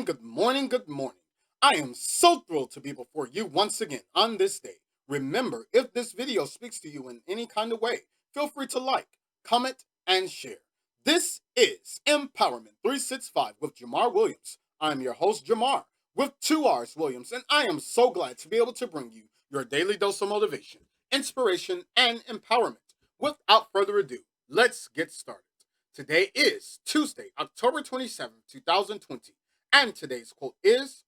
good morning, good morning. I am so thrilled to be before you once again on this day. Remember, if this video speaks to you in any kind of way, feel free to like, comment, and share. This is Empowerment365 with Jamarr Williams. I'm your host, Jamarr, with two R's Williams, and I am so glad to be able to bring you your daily dose of motivation, inspiration, and empowerment. Without further ado, let's get started. Today is Tuesday, October 27th, 2020, and today's quote is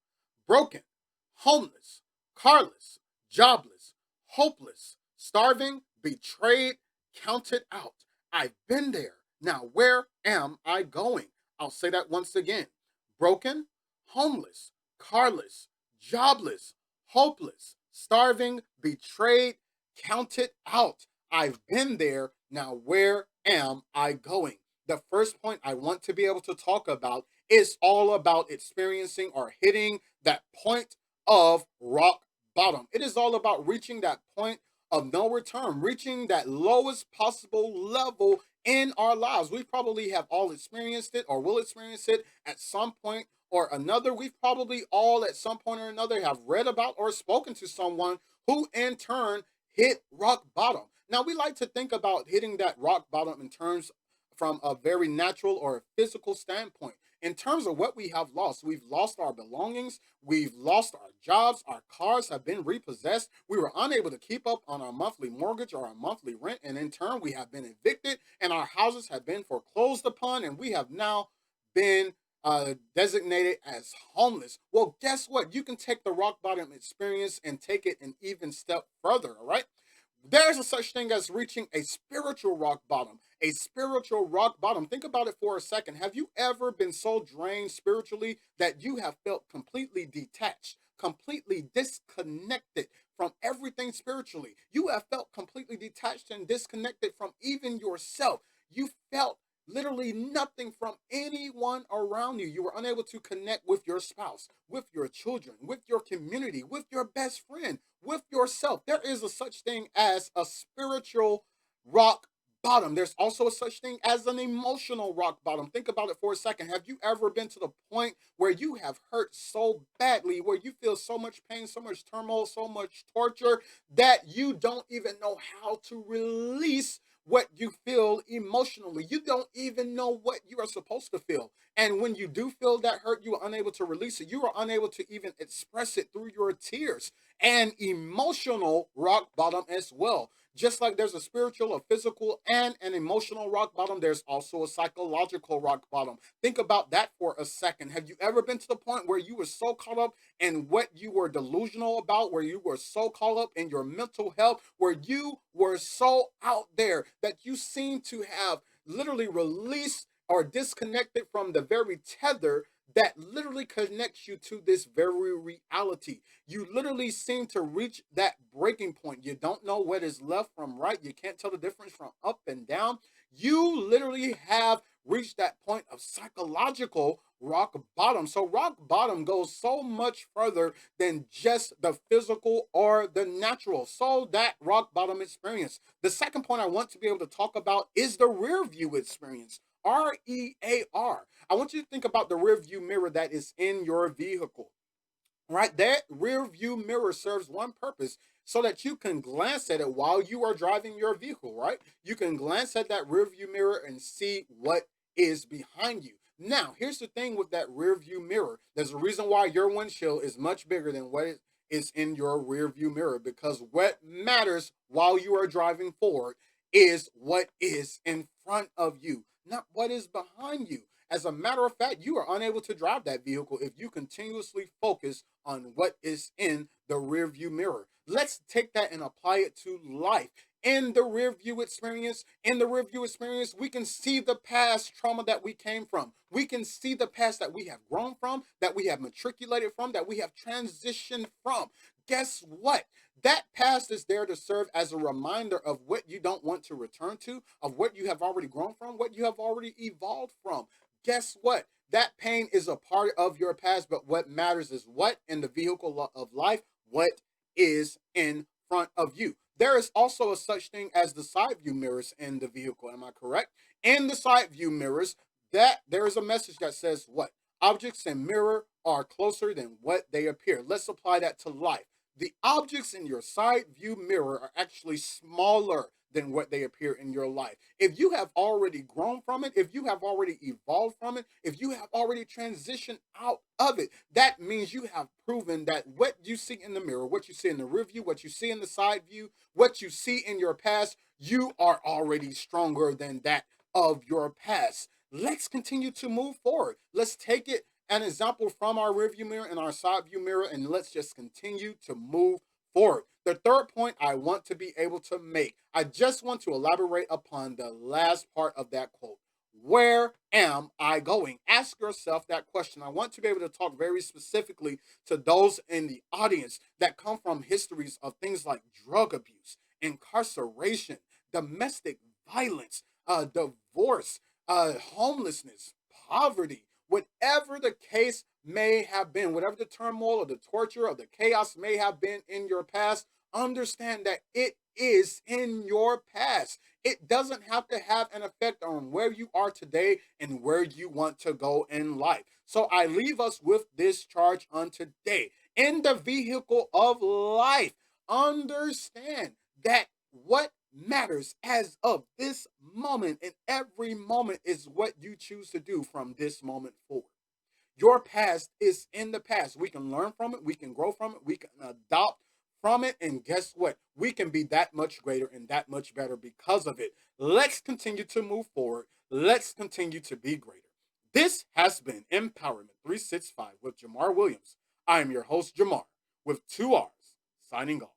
broken, homeless, carless, jobless, hopeless, starving, betrayed, counted out. I've been there. Now, where am I going? I'll say that once again. Broken, homeless, carless, jobless, hopeless, starving, betrayed, counted out. I've been there. Now, where am I going? The first point I want to be able to talk about is all about experiencing or hitting that point of rock bottom. It is all about reaching that point of no return, reaching that lowest possible level in our lives. We probably have all experienced it or will experience it at some point or another. We've probably all at some point or another have read about or spoken to someone who in turn hit rock bottom. Now, we like to think about hitting that rock bottom in terms from a very natural or physical standpoint. In terms of what we have lost, we've lost our belongings, we've lost our jobs, our cars have been repossessed, we were unable to keep up on our monthly mortgage or our monthly rent, and in turn, we have been evicted, and our houses have been foreclosed upon, and we have now been designated as homeless. Well, guess what? You can take the rock bottom experience and take it an even step further, all right? There's a such thing as reaching a spiritual rock bottom. A spiritual rock bottom. Think about it for a second. Have you ever been so drained spiritually that you have felt completely detached, completely disconnected from everything spiritually? You have felt completely detached and disconnected from even yourself. You felt literally nothing from anyone around you. You were unable to connect with your spouse, with your children, with your community, with your best friend, with yourself. There is a such thing as a spiritual rock bottom. There's also a such thing as an emotional rock bottom. Think about it for a second. Have you ever been to the point where you have hurt so badly, where you feel so much pain, so much turmoil, so much torture that you don't even know how to release what you feel emotionally? You don't even know what you are supposed to feel. And when you do feel that hurt, you are unable to release it. You are unable to even express it through your tears. And emotional rock bottom as well. Just like there's a spiritual, a physical, and an emotional rock bottom, there's also a psychological rock bottom. Think about that for a second. Have you ever been to the point where you were so caught up in what you were delusional about, where you were so caught up in your mental health, where you were so out there that you seem to have literally released or disconnected from the very tether that literally connects you to this very reality? You literally seem to reach that breaking point. You don't know what is left from right. You can't tell the difference from up and down. You literally have reached that point of psychological rock bottom. So rock bottom goes so much further than just the physical or the natural. So that rock bottom experience. The second point I want to be able to talk about is the rear view experience. REAR. I want you to think about the rear view mirror that is in your vehicle. Right? That rear view mirror serves one purpose so that you can glance at it while you are driving your vehicle, right? You can glance at that rear view mirror and see what is behind you. Now, here's the thing with that rear view mirror. There's a reason why your windshield is much bigger than what is in your rear view mirror, because what matters while you are driving forward is what is in front of you, not what is behind you. As a matter of fact, you are unable to drive that vehicle if you continuously focus on what is in the rear view mirror. Let's take that and apply it to life. In the rear view experience, we can see the past trauma that we came from. We can see the past that we have grown from, that we have matriculated from, that we have transitioned from. Guess what? That past is there to serve as a reminder of what you don't want to return to, of what you have already grown from, what you have already evolved from. Guess what? That pain is a part of your past, but what matters is what in the vehicle of life, what is in front of you. There is also a such thing as the side view mirrors in the vehicle. Am I correct? In the side view mirrors, that there is a message that says what? Objects in mirror are closer than what they appear. Let's apply that to life. The objects in your side view mirror are actually smaller than what they appear in your life. If you have already grown from it, if you have already evolved from it, if you have already transitioned out of it, that means you have proven that what you see in the mirror, what you see in the rear view, what you see in the side view, what you see in your past, you are already stronger than that of your past. Let's continue to move forward. Let's take it an example from our rear view mirror and our side view mirror, and let's just continue to move forward. The third point I want to be able to make, I just want to elaborate upon the last part of that quote. Where am I going? Ask yourself that question. I want to be able to talk very specifically to those in the audience that come from histories of things like drug abuse, incarceration, domestic violence, divorce, homelessness, poverty, whatever the case may have been, whatever the turmoil or the torture or the chaos may have been in your past, understand that it is in your past. It doesn't have to have an effect on where you are today and where you want to go in life. So I leave us with this charge on today. In the vehicle of life, understand that what matters as of this moment and every moment is what you choose to do from this moment forward. Your past is in the past. We can learn from it, we can grow from it, we can adopt from it, and guess what? We can be that much greater and that much better because of it. Let's continue to move forward. Let's continue to be greater. This has been Empowerment 365 with Jamarr Williams. I am your host, Jamarr, with two R's, signing off.